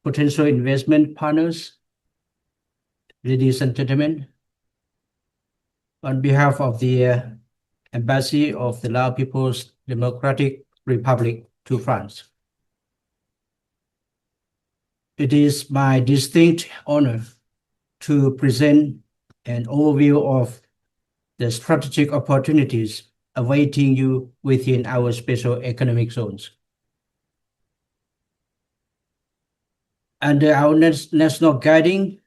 potential investment partners, ladies and gentlemen, on behalf of the Embassy of the Lao People's Democratic Republic to France, it is my distinct honor to present an overview of the strategic opportunities awaiting you within our special economic zones. Under our national guiding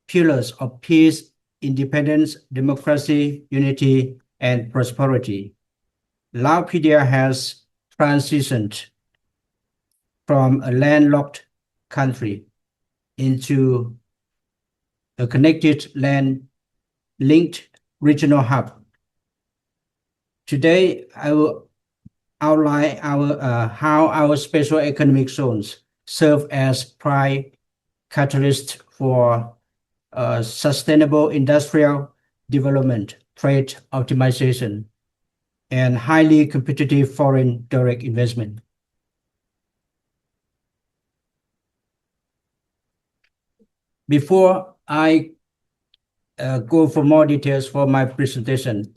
pillars of peace, independence, democracy, unity, and prosperity, Laopedia has transitioned from a landlocked country into a connected land-linked regional hub. Today, I will outline how our special economic zones serve as prime catalyst for sustainable industrial development, trade optimization, and highly competitive foreign direct investment. Before I go for more details for my presentation,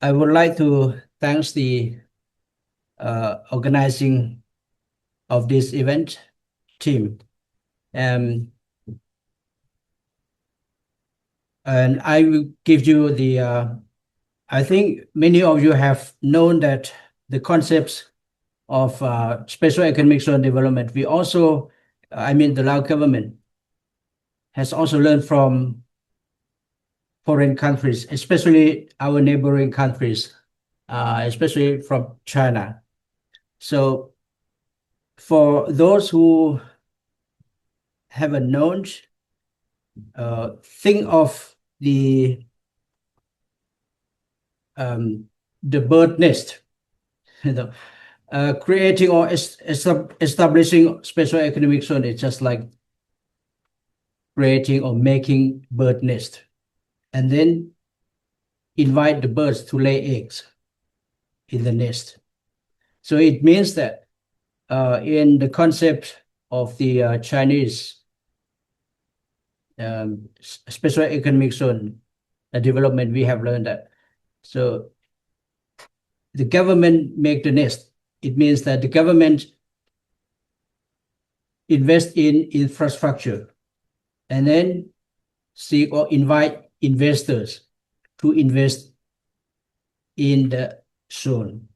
I would like to thank the organizing of this event team. And I will give you the, I think many of you have known that the concepts of special economic zone development, we also, the Lao government has also learned from foreign countries, especially our neighboring countries, especially from China. So for those who haven't known, think of the bird nest, creating or establishing special economic zone is just like creating or making bird nest, and then invite the birds to lay eggs in the nest. So it means that in the concept of the Chinese special economic zone development, we have learned that. So the government make the nest. It means that the government invest in infrastructure and then seek or invite investors to invest in the zone,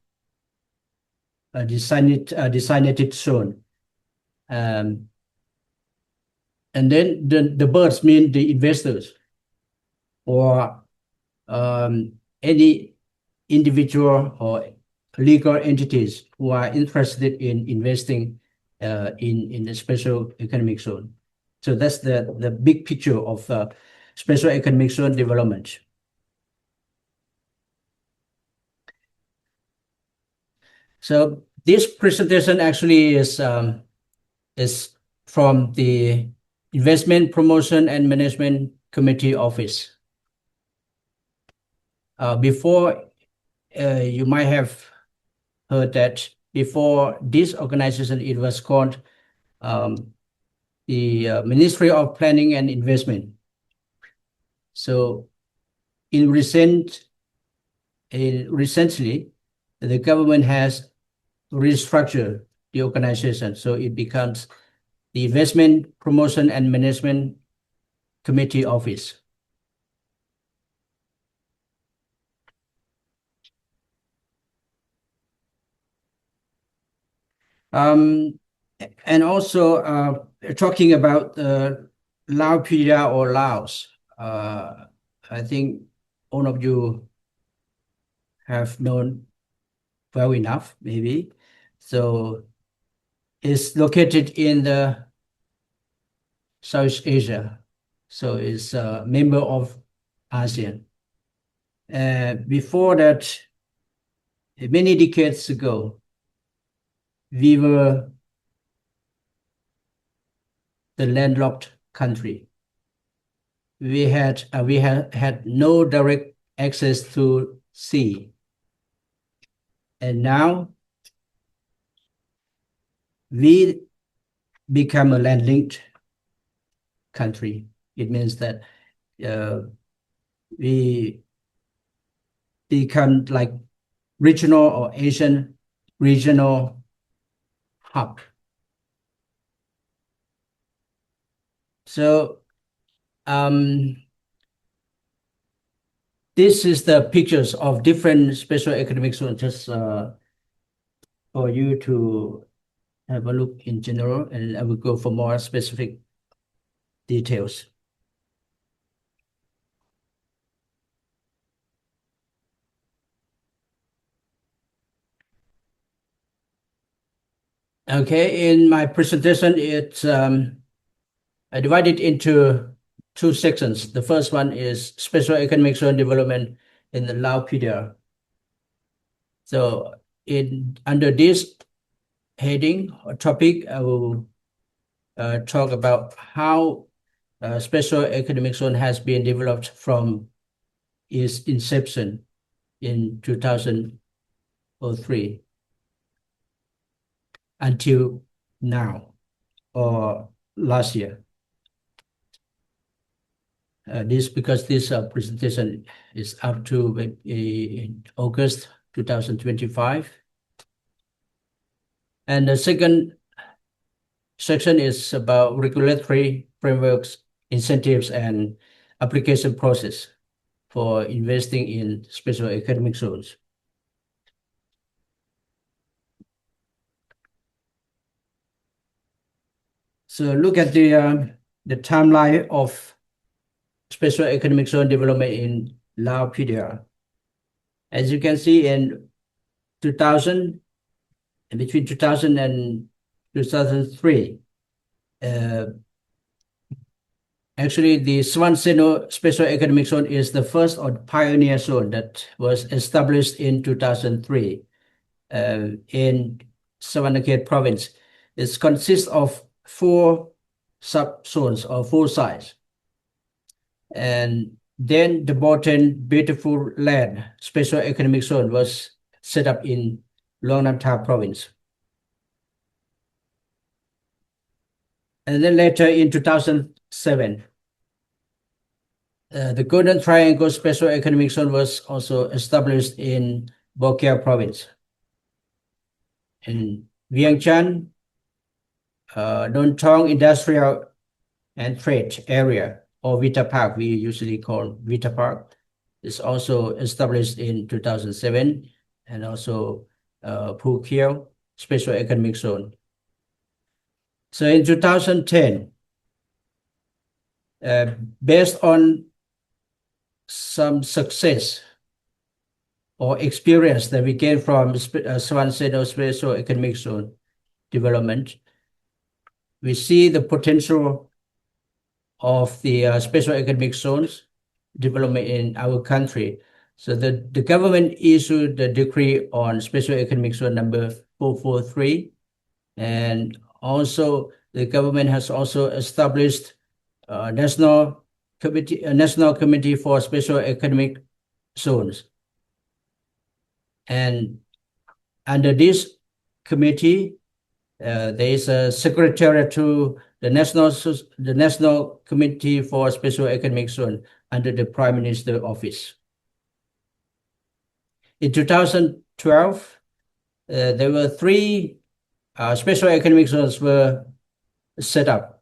a designated zone. And then the birds mean the investors or any individual or legal entities who are interested in investing in the special economic zone. So that's the big picture of special economic zone development. So this presentation actually is from the Investment Promotion and Management Committee Office. Before, you might have heard that before this organization, it was called the Ministry of Planning and Investment. So recently, the government has restructured the organization, so it becomes the Investment Promotion and Management Committee Office. And also talking about Laopedia or Laos, I think all of you have known well enough, maybe. So it's located in the South Asia. So it's a member of ASEAN. Before that, many decades ago, we were the landlocked country. We had no direct access to sea. And now we become a land-linked country. It means that we become like regional or Asian regional hub. So this is the pictures of different special economic zones, just for you to have a look in general, and I will go for more specific details. Okay, in my presentation, it's I divided into two sections. The first one is special economic zone development in the Laopedia. So under this heading or topic, I will talk about how special economic zone has been developed from its inception in 2003 until now or last year. Because this presentation is up to August 2025. And the second section is about regulatory frameworks, incentives, and application process for investing in special economic zones. So look at the timeline of special economic zone development in Laopedia. As you can see, in 2000, between 2000 and 2003, actually the Swanseno Special Economic Zone is the first or pioneer zone that was established in 2003 in Savanakhet province. It consists of 4 sub-zones or 4 sites. And then the Botan Beautiful Land Special Economic Zone was set up in Luang Nantha province. And then later in 2007, the Golden Triangle Special Economic Zone was also established in Bokea province. In Vientiane, Don Thong Industrial and Trade Area, or Vita Park, we usually call Vita Park, is also established in 2007, and also Phu Kieu Special Economic Zone. So in 2010, based on some success or experience that we gained from Swanseno Special Economic Zone development, we see the potential of the special economic zones development in our country. So the government issued the decree on special economic zone number 443, and also the government has also established a national committee for special economic zones. And under this committee, there is a secretariat to the National Committee for Special Economic Zone under the Prime Minister Office. In 2012, there were 3 special economic zones were set up,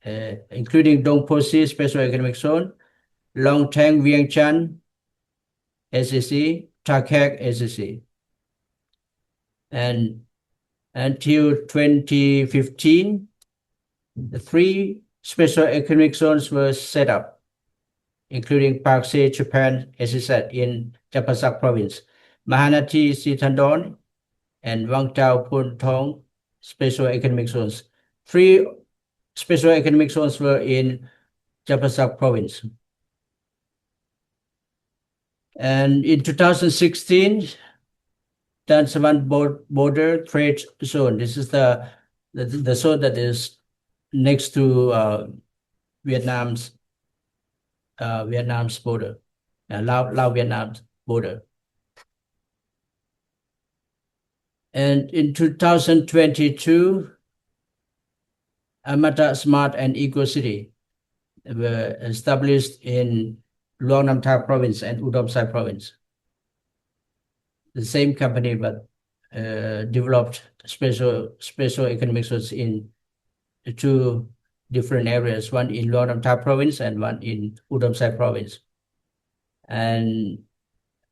including Dong Posi Special Economic Zone, Long Tang Vientiane SEC, Thakek SEC. And until 2015, the 3 special economic zones were set up, including Park Se Japan, as I said, in Champasak province, Mahanati Sithandon, and Wang Tao Pun Thong special economic zones. 3 special economic zones were in Champasak province. And in 2016, Tan Savan border trade zone. This is the zone that is next to Vietnam's border, Lao Vietnam's border. And in 2022, Amata Smart and Eco City were established in Luang Namta province and Udomsai province. The same company, but developed special economic zones in two different areas, one in Luang Namta province and one in Udomsai province. And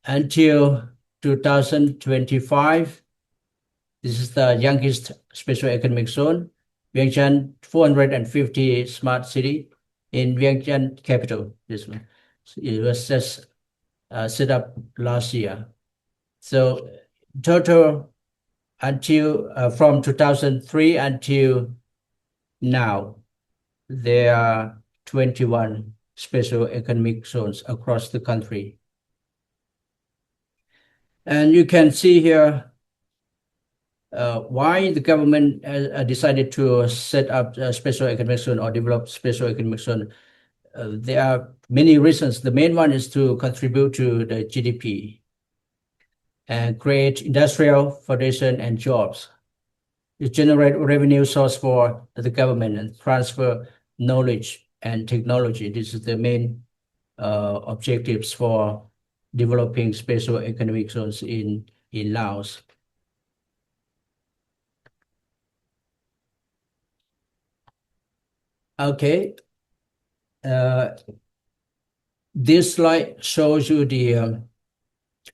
until 2025, this is the youngest special economic zone, Vientiane 450 smart city in Vientiane capital. This one, it was just set up last year. So total until from 2003 until now, there are 21 special economic zones across the country. And you can see here why the government decided to set up a special economic zone or develop special economic zone. There are many reasons. The main one is to contribute to the GDP and create industrial foundation and jobs. It generate revenue source for the government and transfer knowledge and technology. This is the main objectives for developing special economic zones in Laos. Okay. This slide shows you the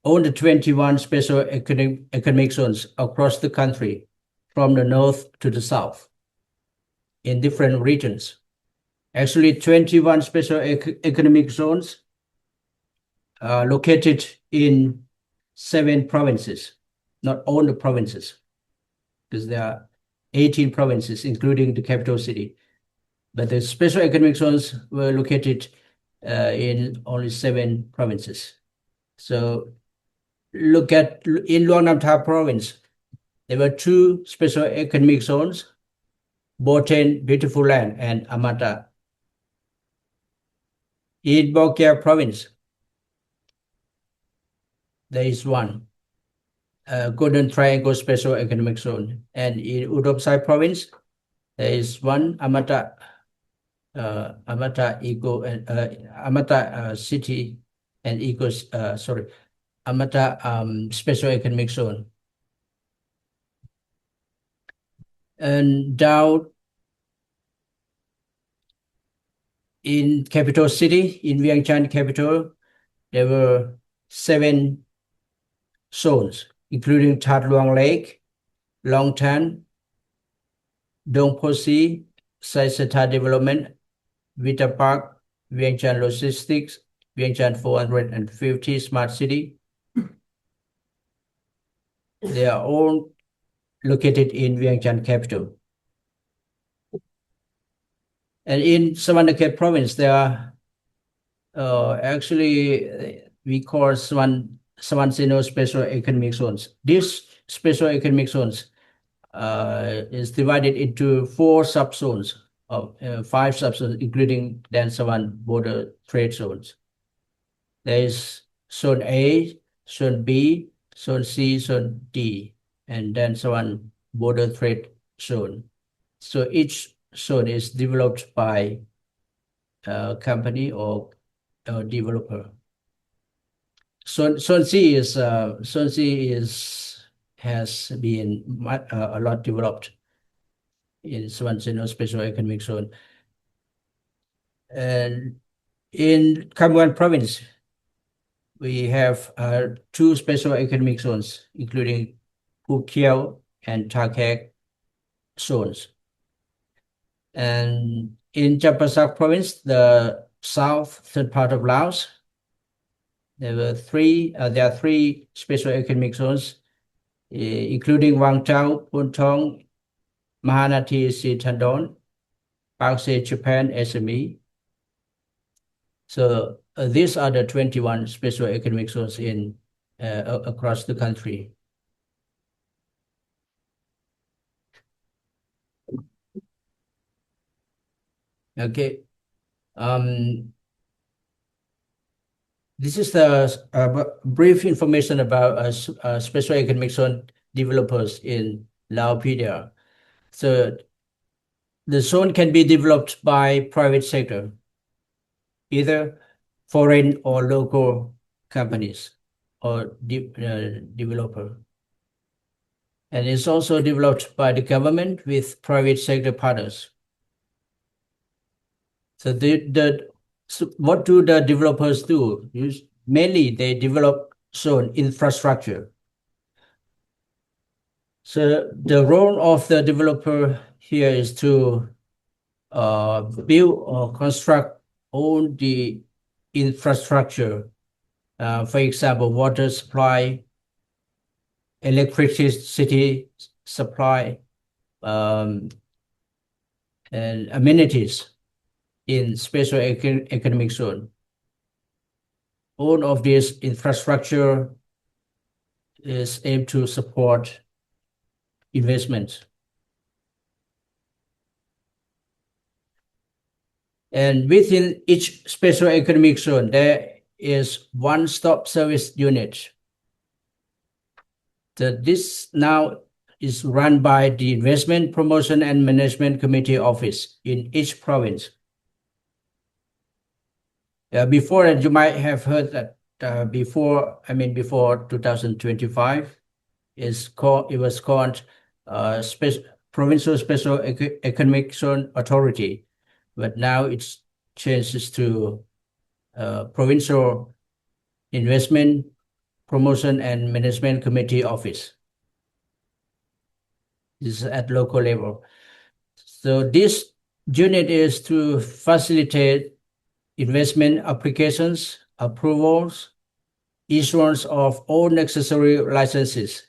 all the 21 special economic zones across the country, from the north to the south, in different regions. Actually, 21 special economic zones are located in 7 provinces, not all the provinces, because there are 18 provinces, including the capital city. But the special economic zones were located in only 7 provinces. So look at in Luang Namta province, there were 2 special economic zones, Boten, Beautiful Land, and Amata. In Bokya province, there is 1, Golden Triangle Special Economic Zone. And in Udomsai province, there is 1, Amata Eco and Amata City and Eco, Amata Special Economic Zone. And down in capital city, in Vientiane capital, there were 7 zones, including That Luang Lake, Long Tan, Dong Posi, Sai Sata Development, Vita Park, Vientiane Logistics, Vientiane 450 Smart City. They are all located in Vientiane capital. And in Savannaket province, there are actually we call Savansino special economic zones. These special economic zones is divided into 4 subzones of 5 subzones, including Dan Savan border trade zones. There is zone A, zone B, zone C, zone D, and Dan Savan border trade zone. So each zone is developed by a company or a developer. Zone C has been a lot developed in Savansino special economic zone. And in Khammouan province, we have 2 special economic zones, including Phu Kieu and Thakek zones. And in Champasak province, the southern part of Laos, there are 3 special economic zones, including Wang Chau, Pun Thong, Mahanati, Sithandon, Pak Se, Japan, SME. So these are the 21 special economic zones in across the country. Okay. This is the brief information about a special economic zone developers in Laopedia. So the zone can be developed by private sector, either foreign or local companies or developer. And it's also developed by the government with private sector partners. So what do the developers do? Mainly they develop zone infrastructure. So the role of the developer here is to build or construct all the infrastructure. For example, water supply, electricity supply, and amenities in special economic zone. All of this infrastructure is aimed to support investments. And within each special economic zone, there is one-stop service unit. This now is run by the Investment Promotion and Management Committee office in each province. Before that, you might have heard that before 2025, it was called Provincial Special Economic Zone Authority, but now it's changes to Provincial Investment Promotion and Management Committee office. This is at local level. So this unit is to facilitate investment applications, approvals, issuance of all necessary licenses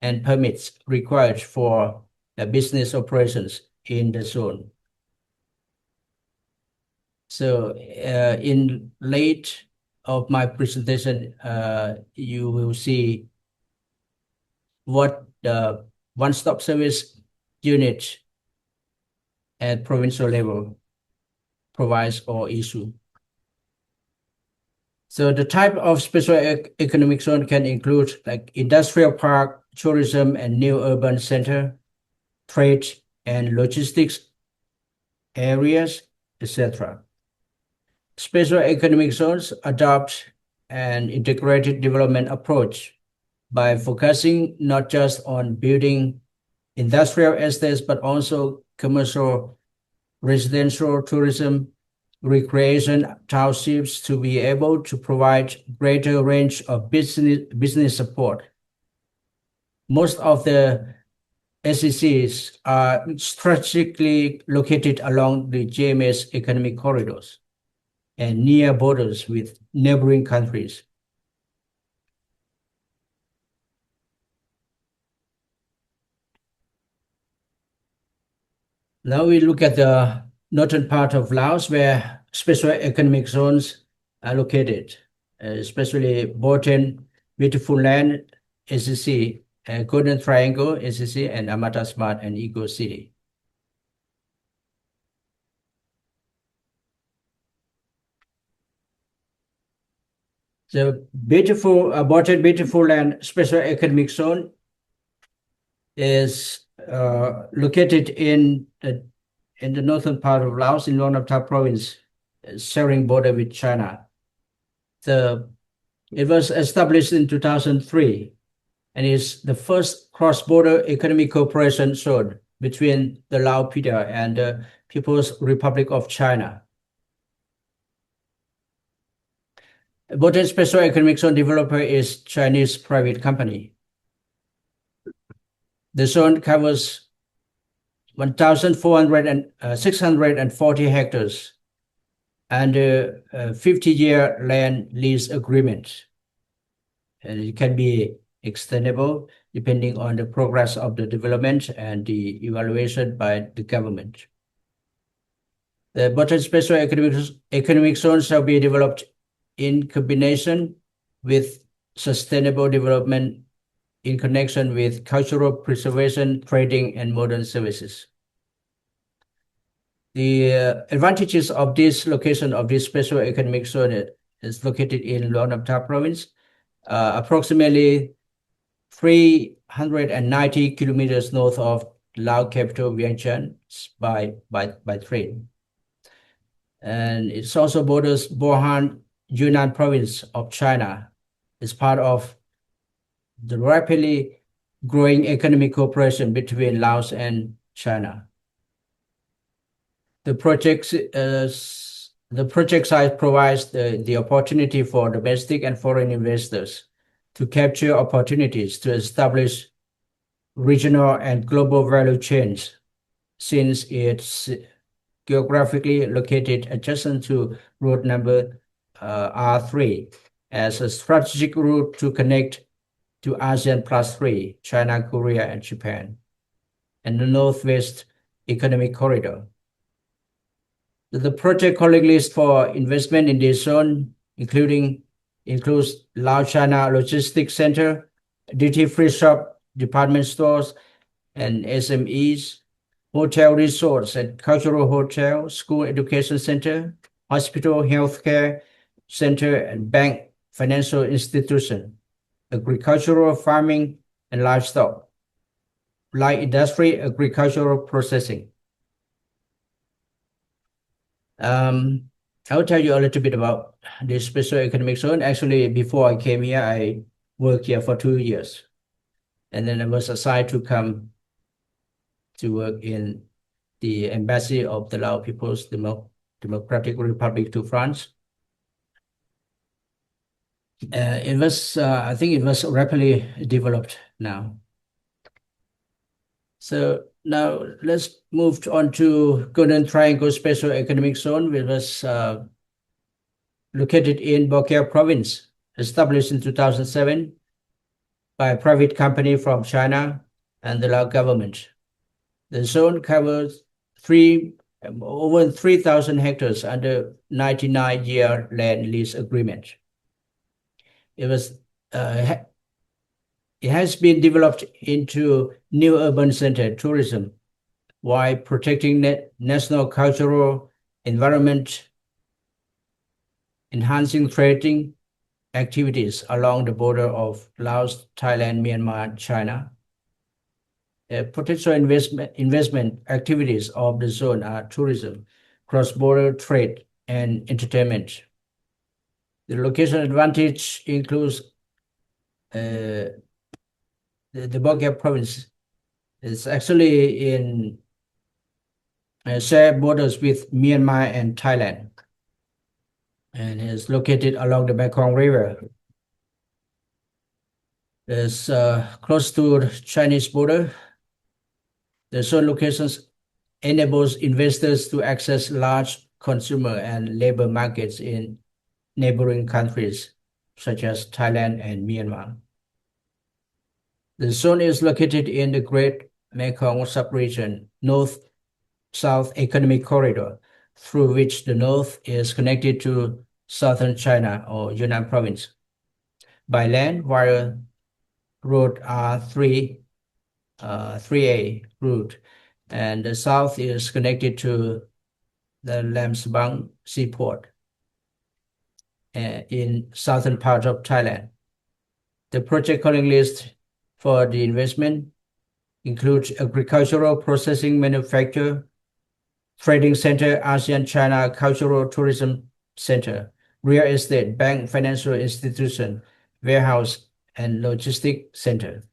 and permits required for the business operations in the zone. So in late of my presentation, you will see what the one-stop service unit at provincial level provides or issue. So the type of special economic zone can include like industrial park, tourism and new urban center, trade and logistics areas, etc. Special economic zones adopt an integrated development approach by focusing not just on building industrial estates, but also commercial, residential, tourism, recreation townships to be able to provide greater range of business support. Most of the SECs are strategically located along the GMS economic corridors and near borders with neighboring countries. Now we look at the northern part of Laos where special economic zones are located, especially Boten, Beautiful Land, SEC, Golden Triangle, SEC, and Amata Smart and Eco City. The Boten Beautiful Land Special Economic Zone is located in the northern part of Laos in Luang Prabang province, sharing border with China. It was established in 2003 and is the first cross-border economic cooperation zone between the Laopedia and the People's Republic of China. Boten Special Economic Zone developer is Chinese private company. The zone covers 640 hectares and a 50-year land lease agreement. And it can be extendable depending on the progress of the development and the evaluation by the government. The Boten Special Economic Zone shall be developed in combination with sustainable development in connection with cultural preservation, trading, and modern services. The advantages of this location of this special economic zone is located in Luang Prabang province, approximately 390 kilometers north of Lao capital Vientiane by train. And it also borders Bohan, Yunnan province of China. It's part of the rapidly growing economic cooperation between Laos and China. The project site provides the opportunity for domestic and foreign investors to capture opportunities to establish regional and global value chains, since it's geographically located adjacent to road number R3 as a strategic route to connect to ASEAN Plus 3, China, Korea, and Japan, and the Northwest Economic Corridor. The project calling list for investment in this zone includes Lao China Logistics Center, duty-free shop, department stores, and SMEs, hotel resorts and cultural hotel, school education center, hospital, healthcare center, and bank financial institution, agricultural, farming, and livestock, light industry, agricultural processing. I'll tell you a little bit about this special economic zone. Actually, before I came here, I worked here for 2 years. And then I was assigned to come to work in the embassy of the Lao People's Democratic Republic to France. I think it was rapidly developed now. So now let's move on to Golden Triangle Special Economic Zone, which was located in Bokeo Province, established in 2007 by a private company from China and the Lao government. The zone covers over 3,000 hectares under 99-year land lease agreement. It has been developed into new urban center tourism while protecting national cultural environment, enhancing trading activities along the border of Laos, Thailand, Myanmar, China. Potential investment activities of the zone are tourism, cross-border trade, and entertainment. The location advantage includes the Bokeo province is actually in shared borders with Myanmar and Thailand, and is located along the Mekong River. It's close to the Chinese border. The zone locations enables investors to access large consumer and labor markets in neighboring countries such as Thailand and Myanmar. The zone is located in the Great Mekong Subregion, North-South Economic Corridor, through which the north is connected to southern China or Yunnan province by land via Road R3, 3A route, and the south is connected to the Lamsbang seaport in southern part of Thailand. The project calling list for the investment includes agricultural processing manufacture, trading center, ASEAN China Cultural Tourism Center, real estate, bank, financial institution, warehouse, and logistic center.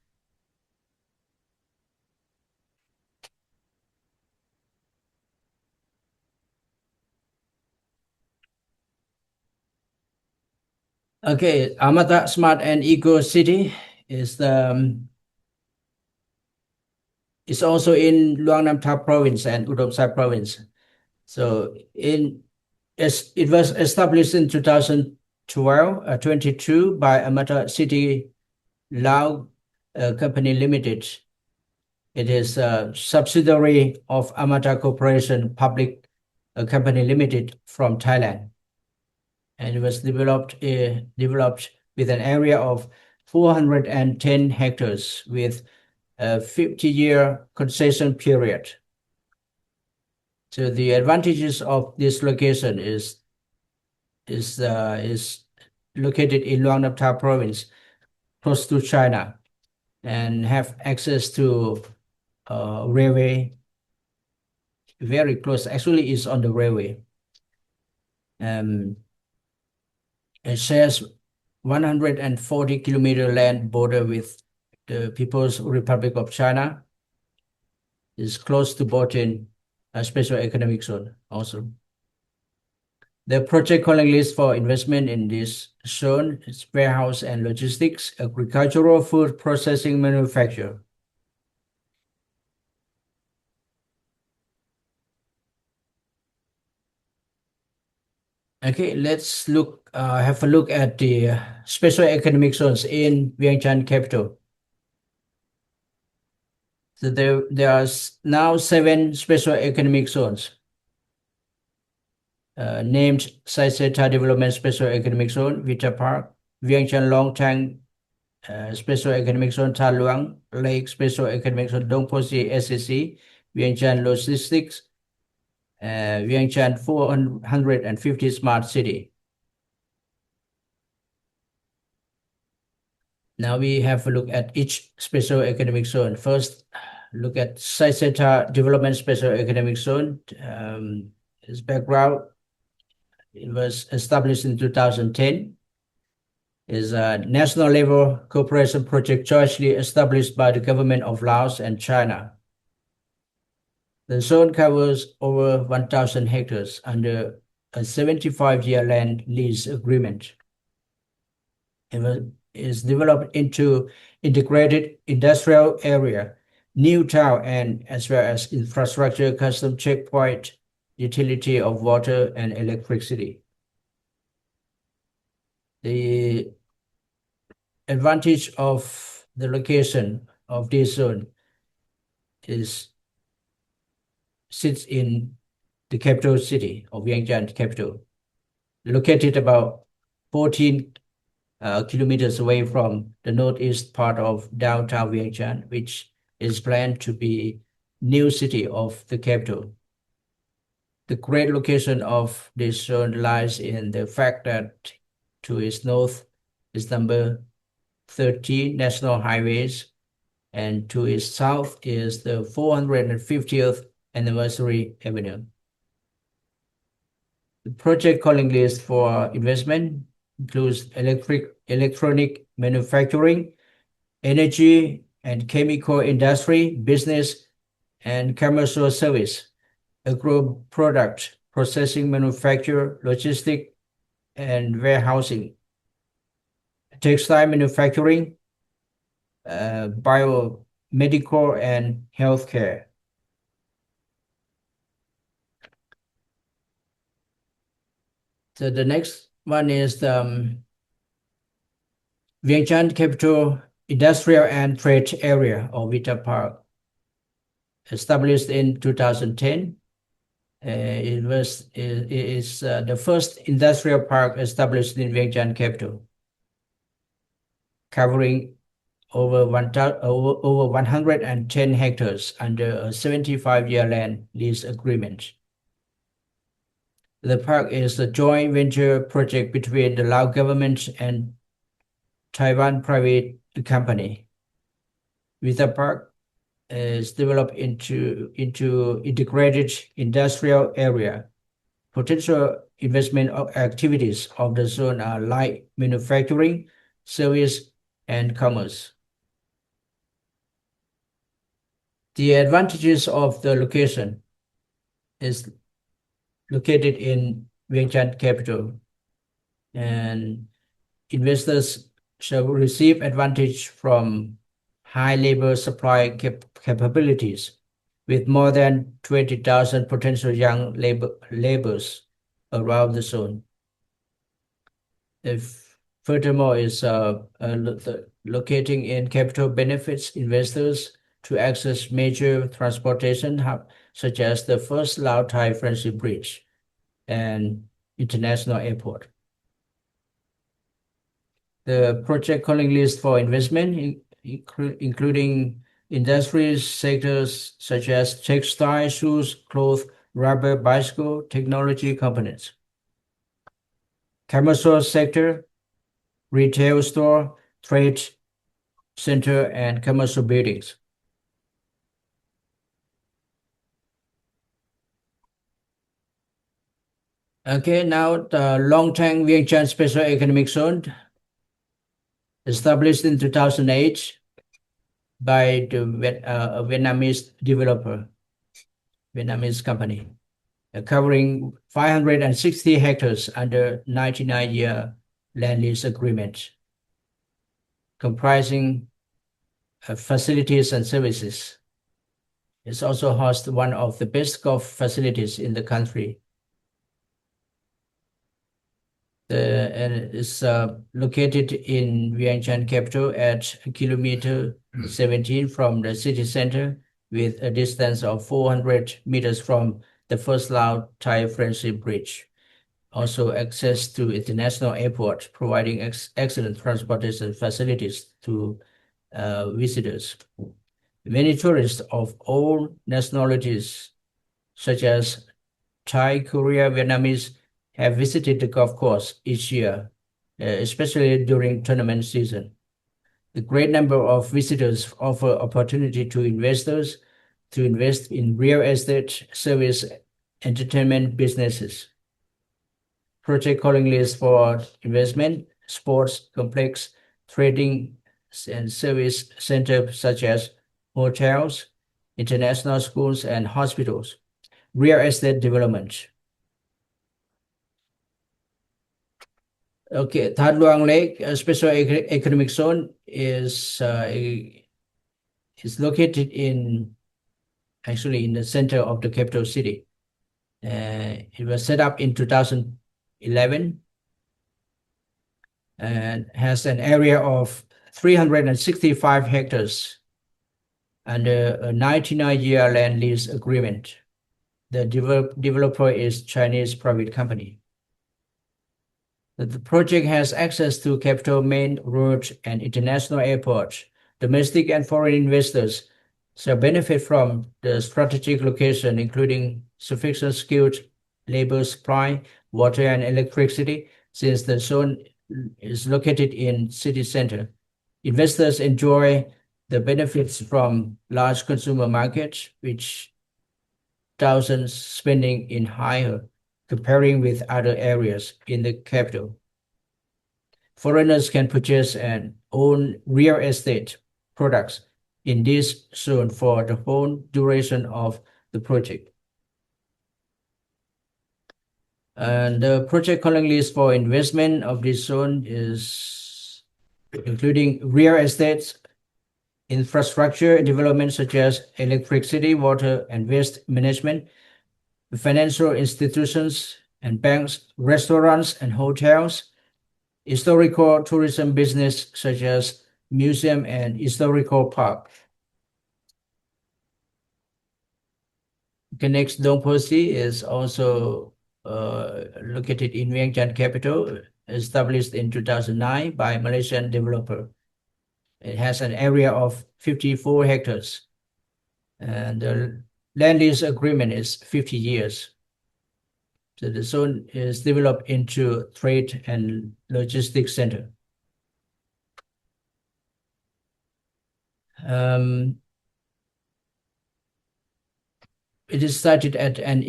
Okay, Amata Smart and Eco City is it's also in Luang Nam Thap province and Udom Sai province. So it was established in 2022 by Amata City Lao Company Limited. It is a subsidiary of Amata Corporation Public Company Limited from Thailand. And it was developed with an area of 410 hectares with a 50-year concession period. So the advantages of this location is located in Luang Nam Thap province, close to China, and have access to railway. Very close. Actually, it's on the railway. It shares 140-kilometer land border with the People's Republic of China. Is close to Botin, a special economic zone also. The project calling list for investment in this zone is warehouse and logistics, agricultural, food processing, manufacture. Okay, let's have a look at the special economic zones in Vientiane capital. So there are now 7 special economic zones named Saiseta Development Special Economic Zone, Vita Park, Vientiane Long Tang Special Economic Zone, Tha Luang Lake Special Economic Zone, Dong Posi SCC, Vientiane Logistics, Vientiane 450 Smart City. Now we have a look at each special economic zone. First, look at Saiseta Development Special Economic Zone. Its background, it was established in 2010. Is a national level cooperation project jointly established by the government of Laos and China. The zone covers over 1,000 hectares under a 75-year land lease agreement. It is developed into integrated industrial area, new town, and as well as infrastructure, custom checkpoint, utility of water and electricity. The advantage of the location of this zone sits in the capital city of Vientiane capital, located about 14 kilometers away from the northeast part of downtown Vientiane, which is planned to be new city of the capital. The great location of this zone lies in the fact that to its north is number 13 national highways, and to its south is the 450th anniversary avenue. The project calling list for investment includes electronic manufacturing, energy and chemical industry, business and commercial service, agro product processing, manufacture, logistic and warehousing, textile manufacturing, biomedical and healthcare. So the next one is the Vientiane Capital Industrial and Trade Area, or Vita Park. Established in 2010, it is the first industrial park established in Vientiane capital, covering over 110 hectares under a 75-year land lease agreement. The park is a joint venture project between the Lao government and Taiwan private company. Vita Park is developed into integrated industrial area. Potential investment activities of the zone are light manufacturing, service, and commerce. The advantages of the location is located in Vientiane capital, and investors shall receive advantage from high labor supply capabilities with more than 20,000 potential young laborers around the zone. Furthermore, is locating in capital benefits investors to access major transportation hub such as the first Lao-Thai Friendship Bridge and international airport. The project calling list for investment including industries sectors such as textile, shoes, clothes, rubber, bicycle, technology components. Commercial sector, retail store, trade, center, and commercial buildings. Okay, now the Long-Tang Vientiane Special Economic Zone, established in 2008 by the Vietnamese developer, Vietnamese company, covering 560 hectares under 99-year land lease agreement, comprising facilities and services. It also hosts one of the best golf facilities in the country. And it's located in Vientiane capital at kilometer 17 from the city center, with a distance of 400 meters from the first Lao Thai Friendship Bridge. Also access to international airport, providing excellent transportation facilities to visitors. Many tourists of all nationalities, such as Thai, Korea, Vietnamese, have visited the golf course each year, especially during tournament season. The great number of visitors offer opportunity to investors to invest in real estate, service, entertainment businesses. Project calling list for investment, sports complex, trading, and service centers such as hotels, international schools, and hospitals. Real estate development. Okay, Tham Luang Lake Special Economic Zone is located actually in the center of the capital city. It was set up in 2011 and has an area of 365 hectares under a 99-year land lease agreement. The developer is Chinese private company. The project has access to capital main road and international airport. Domestic and foreign investors shall benefit from the strategic location, including sufficient skilled labor supply, water and electricity, since the zone is located in city center. Investors enjoy the benefits from large consumer markets, which thousands spending in higher, comparing with other areas in the capital. Foreigners can purchase and own real estate products in this zone for the whole duration of the project. And the project calling list for investment of this zone is including real estate, infrastructure development such as electricity, water, and waste management, financial institutions and banks, restaurants and hotels, historical tourism business such as museum and historical park. The next Dong Posi is also located in Vientiane capital, established in 2009 by Malaysian developer. It has an area of 54 hectares, and the land lease agreement is 50 years. So the zone is developed into trade and logistics center. It is sited at an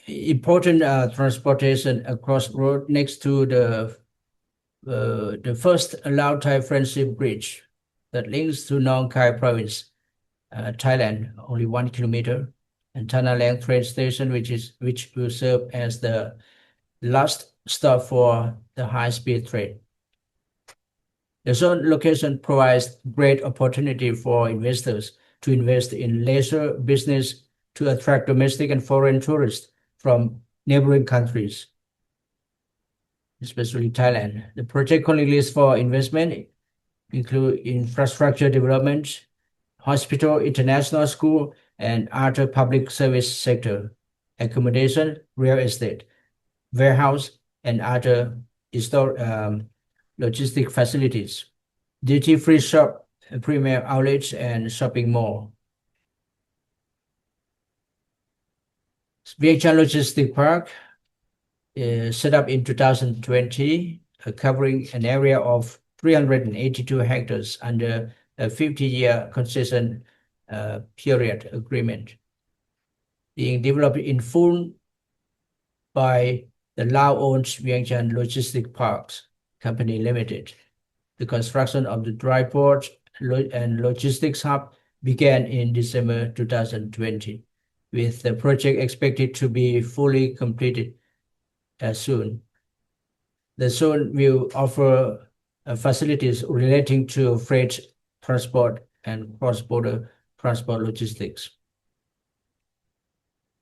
important transportation across road next to the first Lao Thai Friendship Bridge that links to Nong Khai province, Thailand, only 1 kilometer, and Thanalang train station, which will serve as the last stop for the high-speed train. The zone location provides great opportunity for investors to invest in leisure business to attract domestic and foreign tourists from neighboring countries, especially Thailand. The project calling list for investment include infrastructure development, hospital, international school, and other public service sector, accommodation, real estate, warehouse, and other logistic facilities, duty-free shop, premier outlets, and shopping mall. Vientiane Logistic Park is set up in 2020, covering an area of 382 hectares under a 50-year concession period agreement, being developed in full by the Lao-owned Vientiane Logistics Parks Company Limited. The construction of the dry port and logistics hub began in December 2020, with the project expected to be fully completed soon. The zone will offer facilities relating to freight transport and cross-border transport logistics.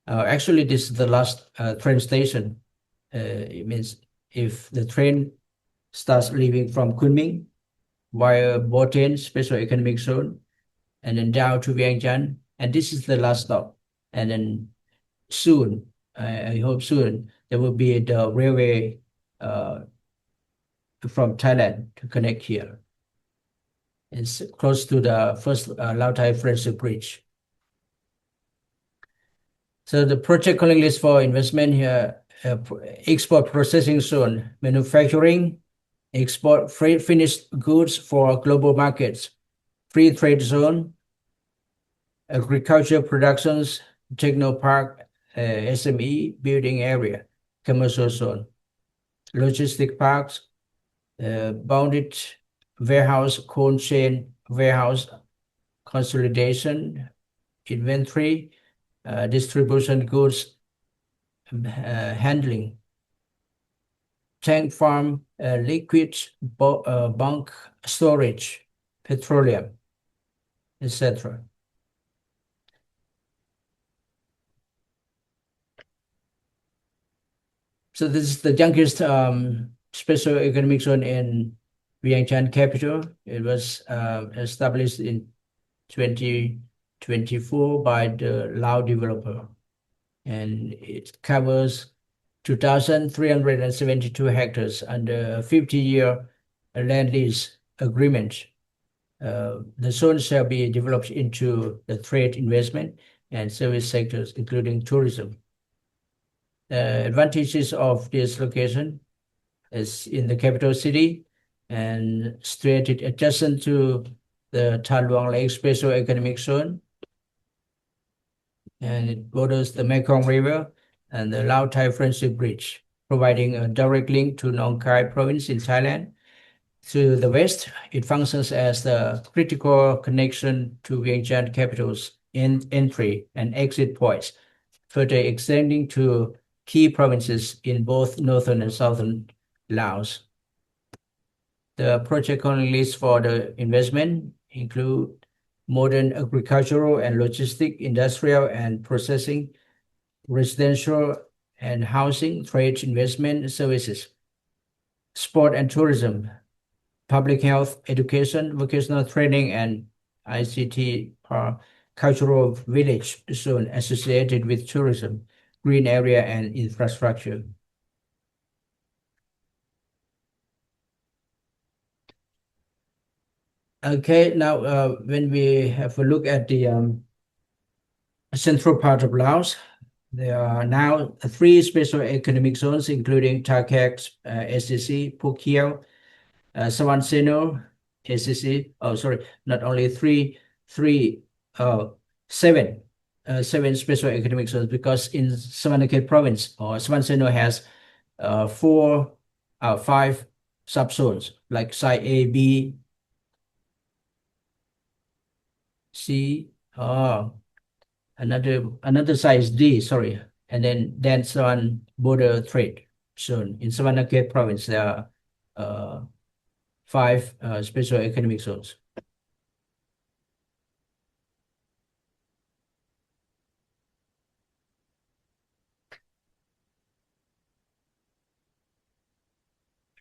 Actually, this is the last train station. It means if the train starts leaving from Kunming via Boten Special Economic Zone and then down to Vientiane, and this is the last stop. And then soon, I hope soon, there will be the railway from Thailand to connect here. It's close to the first Lao Thai Friendship Bridge. So the project calling list for investment here, export processing zone, manufacturing, export finished goods for global markets, free trade zone, agriculture productions, techno park, SME building area, commercial zone, logistic parks, bounded warehouse, cold chain warehouse, consolidation, inventory, distribution goods handling, tank farm, liquid bulk storage, petroleum, etc. So this is the youngest special economic zone in Vientiane capital. It was established in 2024 by the Lao developer, and it covers 2,372 hectares under a 50-year land lease agreement. The zone shall be developed into the trade, investment, and service sectors, including tourism. The advantages of this location is in the capital city and situated adjacent to the Tha Luang Lake Special Economic Zone, and it borders the Mekong River and the Lao Thai Friendship Bridge, providing a direct link to Nong Khai province in Thailand. To the west, it functions as the critical connection to Vientiane capital's entry and exit points, further extending to key provinces in both northern and southern Laos. The project calling list for the investment include modern agricultural and logistic, industrial and processing, residential and housing, trade, investment services, sport and tourism, public health, education, vocational training, and ICT cultural village zone associated with tourism, green area, and infrastructure. Okay, now when we have a look at the central part of Laos, there are now 3 special economic zones, including Thakek, SCC, Phuket, Sawan Seno, SCC. Oh, sorry, not only 7 special economic zones, because in Savanakhet province or Sawan Seno has 5 subzones like side A, B, C. Another side is D, sorry, and then Sawan border trade zone. In Savanakhet province, there are 5 special economic zones.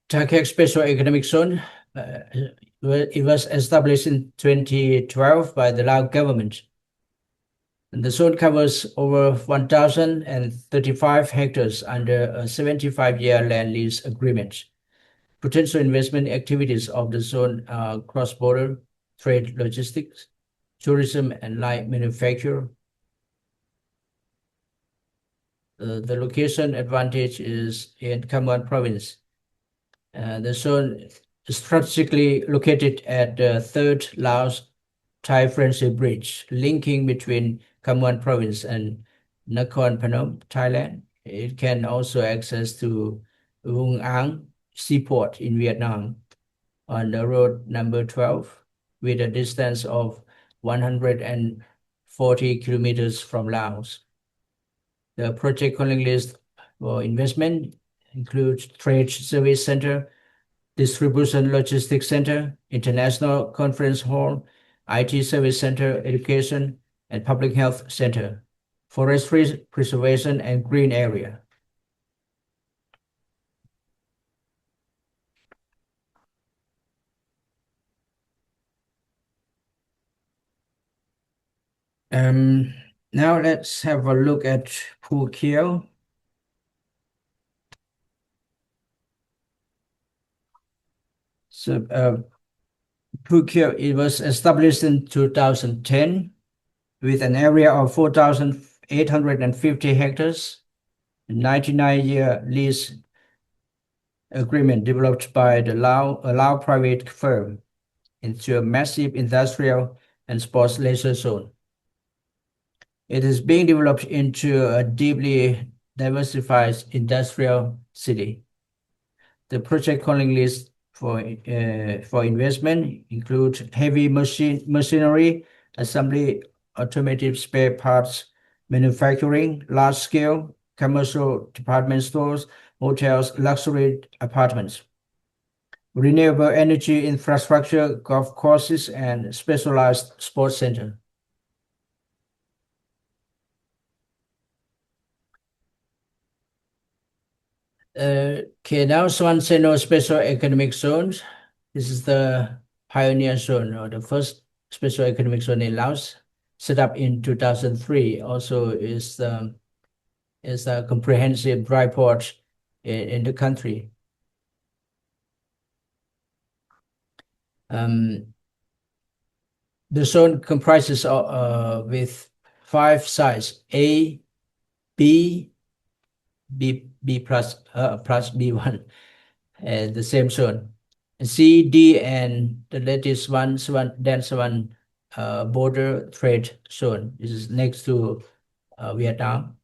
Thakek Special Economic Zone, it was established in 2012 by the Lao government. And the zone covers over 1,035 hectares under a 75-year land lease agreement. Potential investment activities of the zone are cross-border trade, logistics, tourism, and light manufacture. The location advantage is in Khammon province. The zone strategically located at the third Laos-Thai Friendship Bridge, linking between Khammon Province and Nakhon Phanom, Thailand. It can also access to Vung Ang Seaport in Vietnam on the road number 12 with a distance of 140 kilometers from Laos. The project calling list for investment includes Trade Service Center, Distribution Logistics Center, International Conference Hall, IT Service Center, Education, and Public Health Center, Forestry Preservation, and Green Area. Now let's have a look at Phu Keo. So Phu Keo, it was established in 2010 with an area of 4,850 hectares, a 99-year lease agreement developed by the Lao private firm into a massive industrial and sports leisure zone. It is being developed into a deeply diversified industrial city. The project calling list for investment includes heavy machinery, assembly, automotive spare parts, manufacturing, large-scale commercial department stores, hotels, luxury apartments, renewable energy infrastructure, golf courses, and specialized sports center. Okay, now Swan Seno Special Economic Zones. This is the pioneer zone, or the first special economic zone in Laos, set up in 2003. Also is a comprehensive dry port in the country. The zone comprises with 5 sites: A, B plus B1, and the same zone. C, D, and the latest one border trade zone. This is next to Vietnam.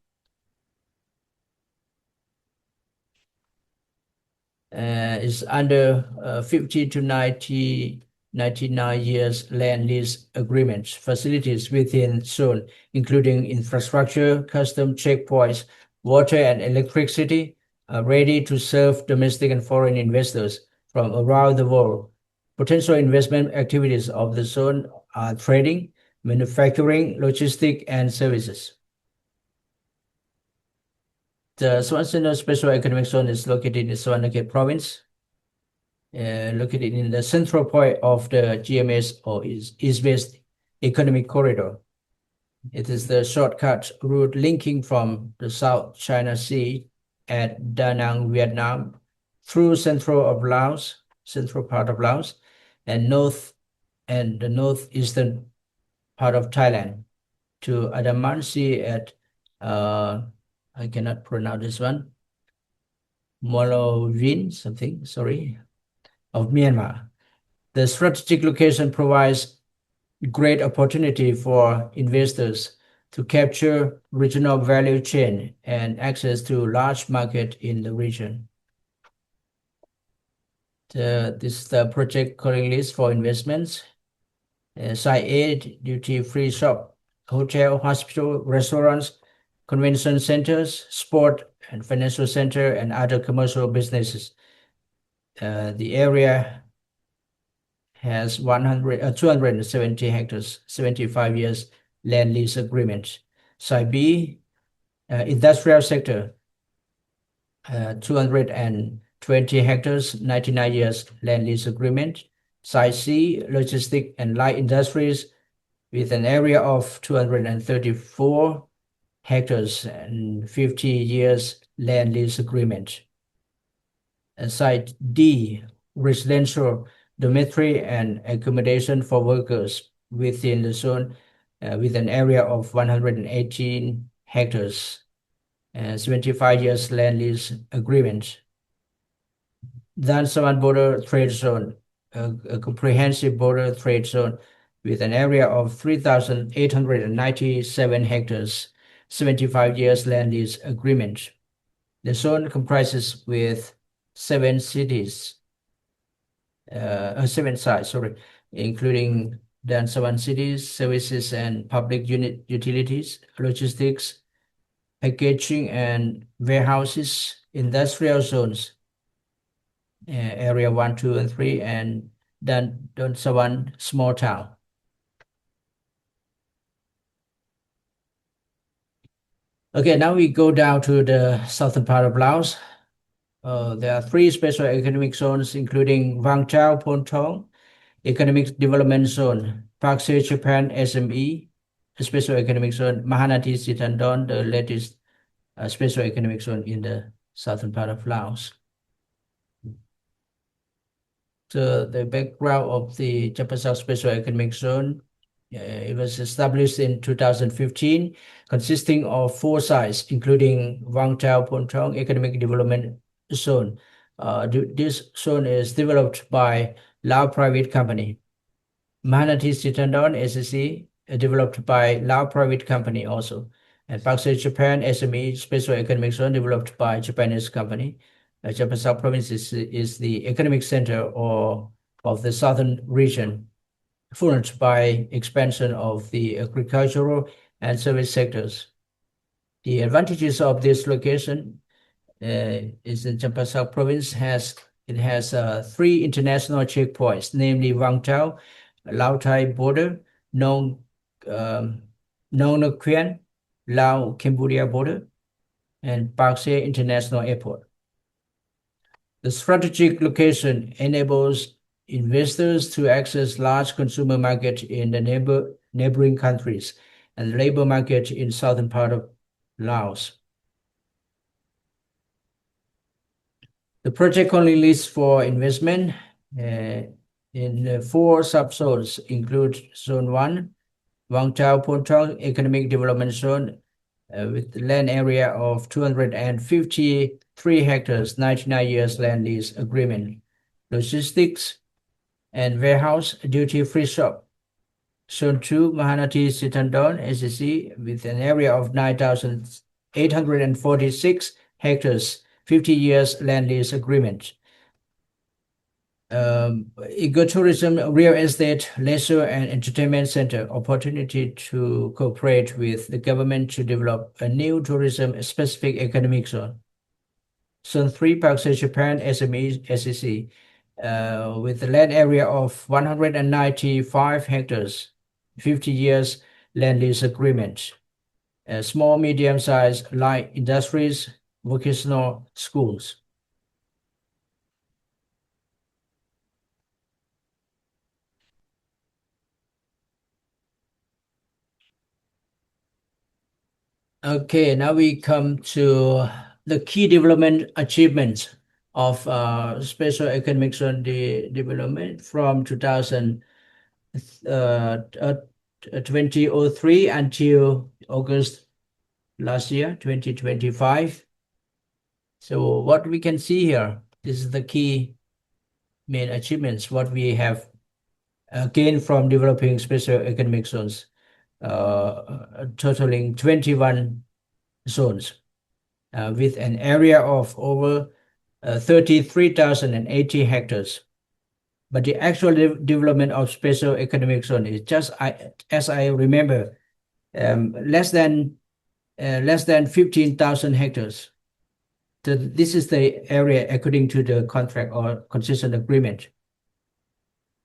Is under 50 to 99 years land lease agreements, facilities within zone, including infrastructure, custom checkpoints, water and electricity, are ready to serve domestic and foreign investors from around the world. Potential investment activities of the zone are trading, manufacturing, logistics, and services. The Swansea Special Economic Zone is located in Thounaxay Province, located in the central point of the GMS, or East-West Economic Corridor. It is the shortcut route linking from the South China Sea at Da Nang, Vietnam, through central part of Laos, and the northeastern part of Thailand to Adamansi at I cannot pronounce this one, Molovin something, sorry, of Myanmar. The strategic location provides great opportunity for investors to capture regional value chain and access to large market in the region. This is the project calling list for investments. Site A, duty-free shop, hotel, hospital, restaurants, convention centers, sport and financial center, and other commercial businesses. The area has 270 hectares, 75 years land lease agreement. Site B, industrial sector, 220 hectares, 99 years land lease agreement. Site C, logistic and light industries with an area of 234 hectares and 50 years land lease agreement. And Site D, residential, dormitory, and accommodation for workers within the zone with an area of 118 hectares and 75 years land lease agreement. Dan Savan Border Trade Zone, a comprehensive border trade zone with an area of 3,897 hectares, 75 years land lease agreement. The zone comprises with seven sites, including Dan Savan cities, services and public utilities, logistics, packaging and warehouses, industrial zones, area 1, 2, and 3, and Dan Savan small town. Okay, now we go down to the southern part of Laos. There are three special economic zones, including Vang Chau Pon Thong Economic Development Zone, Pak Se Japan SME, a special economic zone, Mahanati Sitandon, the latest special economic zone in the southern part of Laos. So the background of the Champasak Special Economic Zone, it was established in 2015, consisting of four sites, including Vang Chau Pon Thong Economic Development Zone. This zone is developed by Lao Private Company. Mahanati Sitandon SSC, developed by Lao Private Company also. And Pak Se Japan SME Special Economic Zone, developed by Japanese company. Champasak province is the economic center of the southern region, influenced by expansion of the agricultural and service sectors. The advantages of this location is the Champasak province has three international checkpoints, namely Vang Chau, Lao-Thai border, Nong Nok Khuen, Lao-Cambodia border, and Pak Se International Airport. The strategic location enables investors to access large consumer market in the neighboring countries and labor market in southern part of Laos. The project only lists for investment in four subzones, include Zone 1, Vang Chau Pon Thong Economic Development Zone, with land area of 253 hectares, 99 years land lease agreement, logistics and warehouse, duty-free shop. Zone 2, Mahanati Sitandon SSC, with an area of 9,846 hectares, 50 years land lease agreement. Ecotourism, real estate, leisure and entertainment center, opportunity to cooperate with the government to develop a new tourism-specific economic zone. Zone 3, Pak Se Japan SME SEC, with a land area of 195 hectares, 50 years land lease agreement. Small, medium-sized light industries, vocational schools. Okay, now we come to the key development achievements of special economic zone development from 2003 until August last year, 2025. So what we can see here, this is the key main achievements, what we have gained from developing special economic zones, totaling 21 zones, with an area of over 33,080 hectares. But the actual development of special economic zone is just, as I remember, less than 15,000 hectares. So this is the area according to the contract or concession agreement.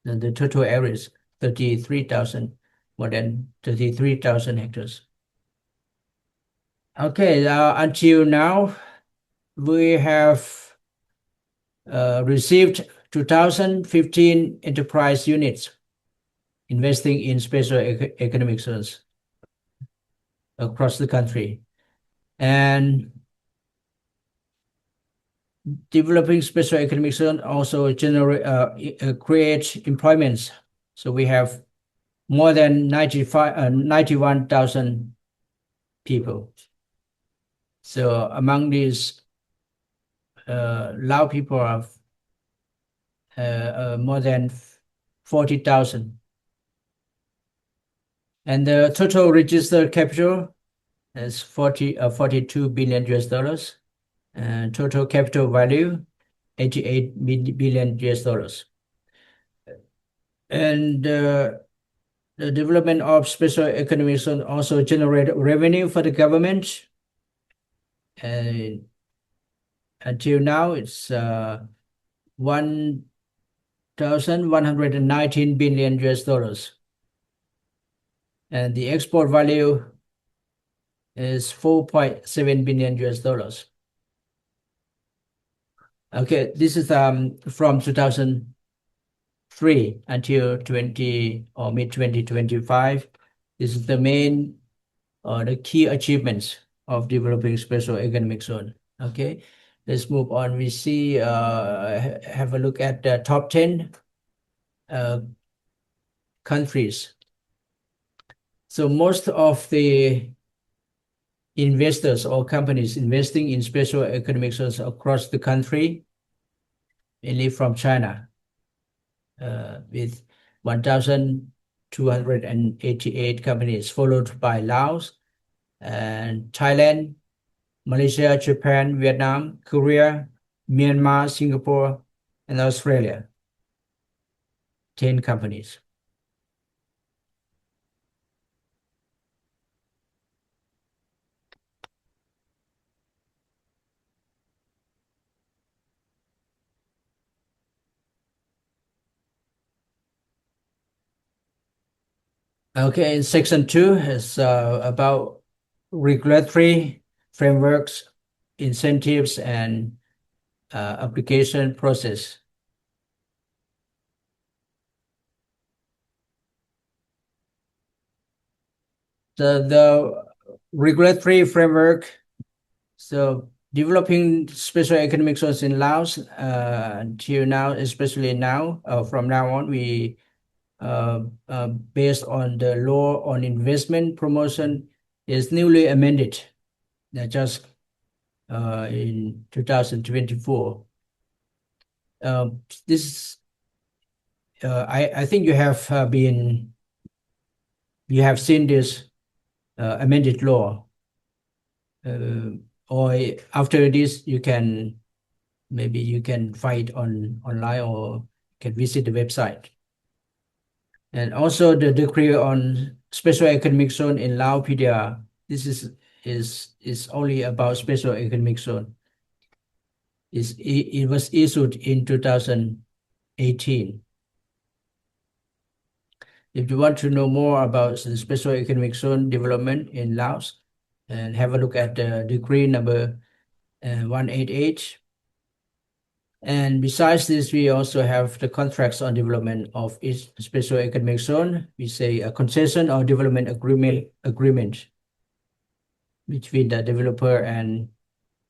And the total area is 33,000, more than 33,000 hectares. Okay, until now, we have received 2,015 enterprise units investing in special economic zones across the country. And developing special economic zone also creates employments. So we have more than 91,000 people. So among these, Lao people are more than 40,000. And the total registered capital is 42 billion US dollars. And total capital value, 88 billion US dollars. And the development of special economic zone also generate revenue for the government. And until now, it's 1,119 billion US dollars. And the export value is 4.7 billion US dollars. Okay, this is from 2003 until mid-2025. This is the main the key achievements of developing special economic zone. Okay, let's move on. We see have a look at the top 10 countries. So most of the investors or companies investing in special economic zones across the country, mainly from China, with 1,288 companies, followed by Laos and Thailand, Malaysia, Japan, Vietnam, Korea, Myanmar, Singapore, and Australia. 10 companies. Okay, in section 2 is about regulatory frameworks, incentives, and application process. The regulatory framework, so developing special economic zones in Laos until now, especially now, from now on, we based on the law on investment promotion is newly amended just in 2024. This I think you have seen this amended law, or after this you can find it online or can visit the website. And also the decree on special economic zone in Laos PDR. This is only about special economic zone. It was issued in 2018. If you want to know more about the special economic zone development in Laos, and have a look at the decree number 188. And besides this, we also have the contracts on development of each special economic zone. We say a concession or development agreement between the developer and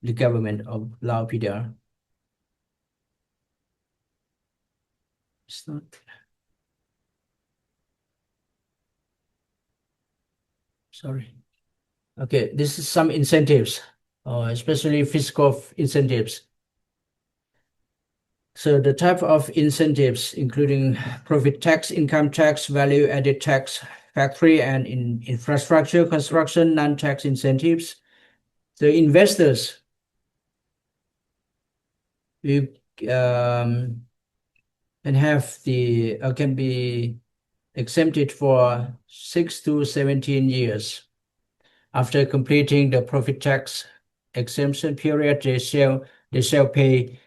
the government of Lao PDR. It's not. Sorry. Okay, this is some incentives, especially fiscal incentives. So the type of incentives, including profit tax, income tax, value-added tax, factory and in infrastructure construction, non-tax incentives. The investors can be exempted for 6 to 17 years. After completing the profit tax exemption period, they shall pay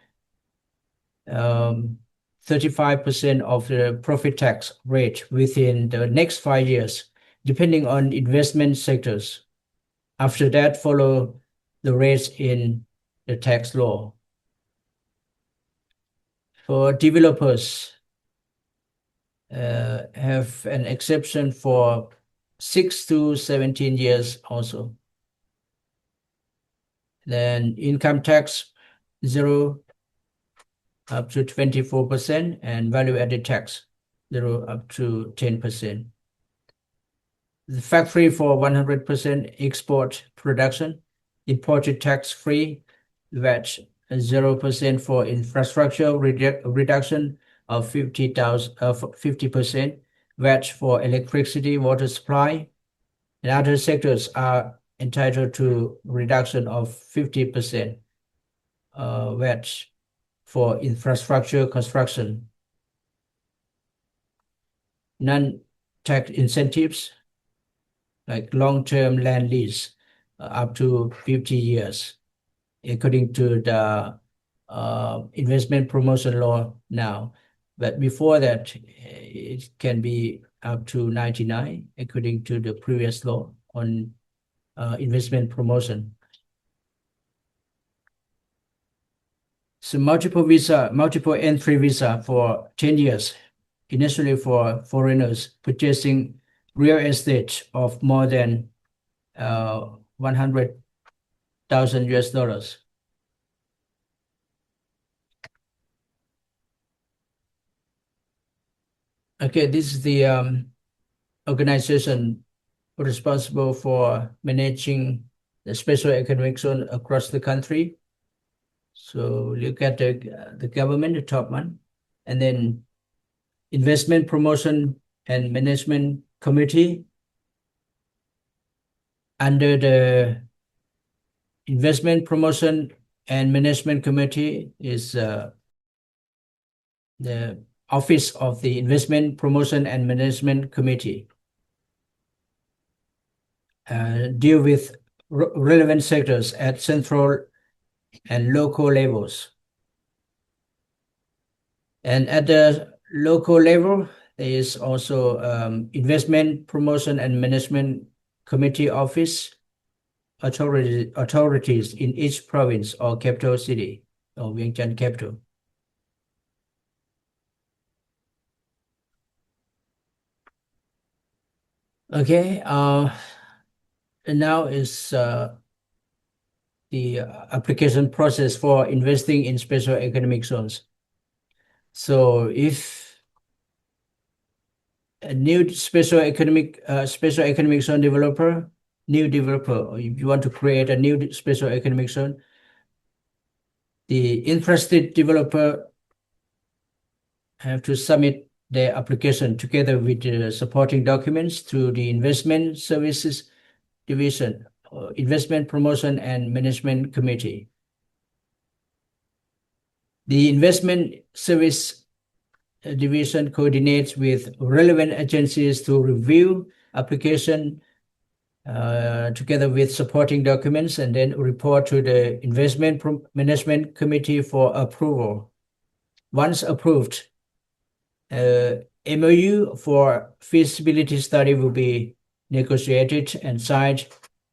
35% of the profit tax rate within the next 5 years, depending on investment sectors. After that, follow the rates in the tax law. For developers, have an exception for 6 to 17 years also. Then income tax 0 up to 24%, and value-added tax 0 up to 10%. The factory for 100% export production, imported tax-free, VAT 0% for infrastructure reduction, of 50% VAT for electricity, water supply, and other sectors are entitled to reduction of 50% VAT for infrastructure construction. Non-tax incentives like long-term land lease up to 50 years, according to the investment promotion law now. But before that, it can be up to 99, according to the previous law on investment promotion. So multiple entry visa for 10 years, initially for foreigners purchasing real estate of more than 100,000 US dollars. Okay, this is the organization responsible for managing the special economic zone across the country. So look at the government, the top one, and then Investment Promotion and Management Committee. Under the Investment Promotion and Management Committee is the Office of the Investment Promotion and Management Committee. Deal with relevant sectors at central and local levels. And at the local level, there is also Investment Promotion and Management Committee Office authorities in each province or capital city or Vientiane capital. Okay, and now is the application process for investing in special economic zones. So if a new special economic zone developer, or if you want to create a new special economic zone, the interested developer have to submit their application together with the supporting documents to the Investment Services Division, Investment Promotion and Management Committee. The Investment Service Division coordinates with relevant agencies to review application together with supporting documents and then report to the Investment Management Committee for approval. Once approved, MOU for feasibility study will be negotiated and signed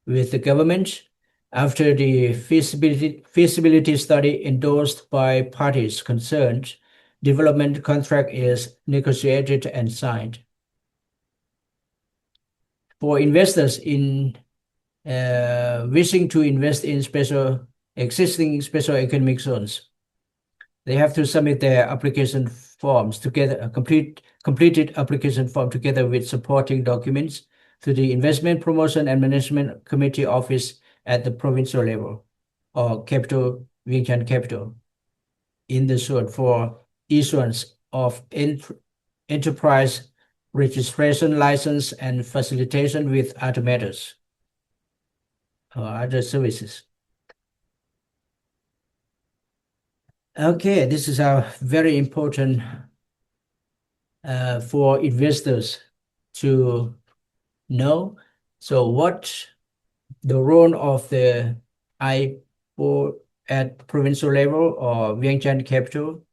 with the government. After the feasibility study endorsed by parties concerned, development contract is negotiated and signed. For investors in wishing to invest in existing special economic zones, they have to submit their application forms together, a completed application form together with supporting documents to the Investment Promotion and Management Committee office at the provincial level or capital, Vientiane capital, in the zone for issuance of enterprise registration license and facilitation with other matters or other services. Okay, this is very important for investors to know. So what the role of the IPO at provincial level or Vientiane capital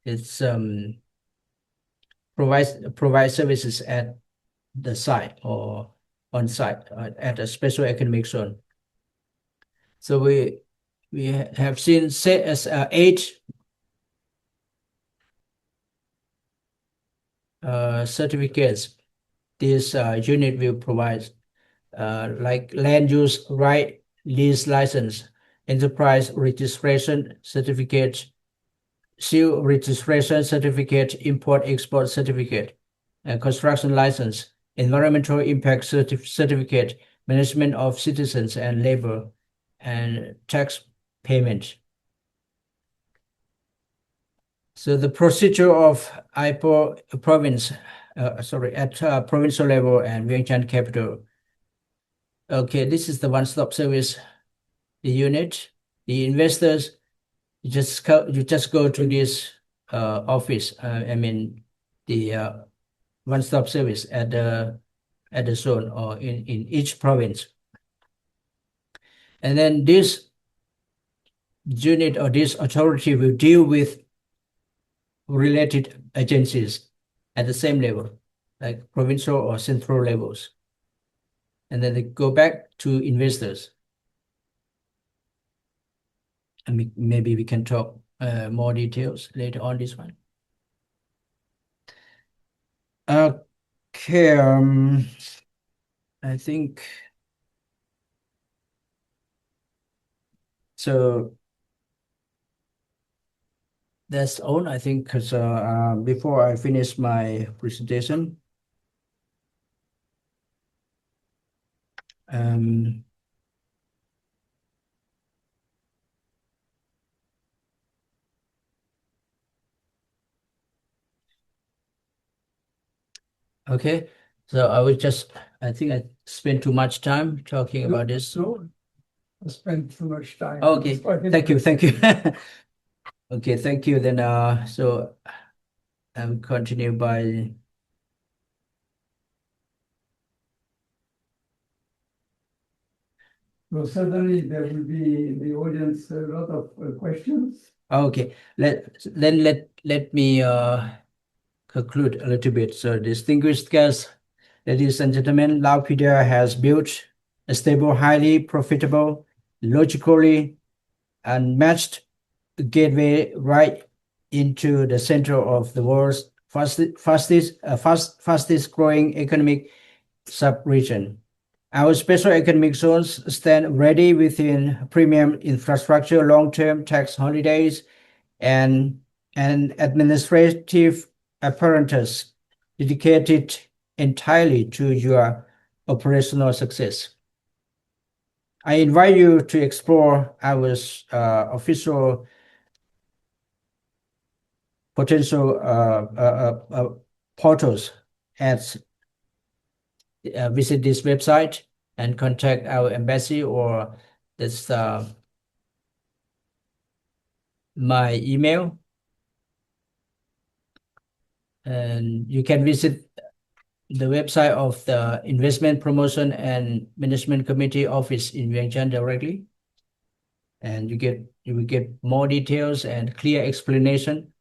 is provide services at the site or on site at a special economic zone. So we have seen set as 8 certificates this unit will provide, like land use right, lease license, enterprise registration certificate, seal registration certificate, import-export certificate, construction license, environmental impact certificate, management of citizens and labor, and tax payment. So the procedure of Ipoh province, at provincial level and Vientiane capital. Okay, this is the one-stop service, the unit, the investors. You just go to this office. I mean the one-stop service at the zone or in each province, and then this unit or this authority will deal with related agencies at the same level, like provincial or central levels. And then they go back to investors. And maybe we can talk more details later on this one. Okay, I think so. That's all, I think, because before I finish my presentation, okay. So I think I spent too much time talking about this. No, I spent too much time. Okay, It's quite thank you. interesting. Okay, thank you. Then so I'll continue by So certainly there will be in the audience a lot of questions. okay. Let me conclude a little bit. So distinguished guests, ladies and gentlemen, Laopedia has built a stable, highly profitable, logically unmatched gateway right into the center of the world's fastest growing economic sub-region. Our special economic zones stand ready within premium infrastructure, long-term tax holidays, and an administrative apparatus dedicated entirely to your operational success. I invite you to explore our official potential portals at visit this website and contact our embassy, or this my email, and you can visit the website of the Investment Promotion and Management Committee office in Vientiane directly, and you will get more details and clear explanation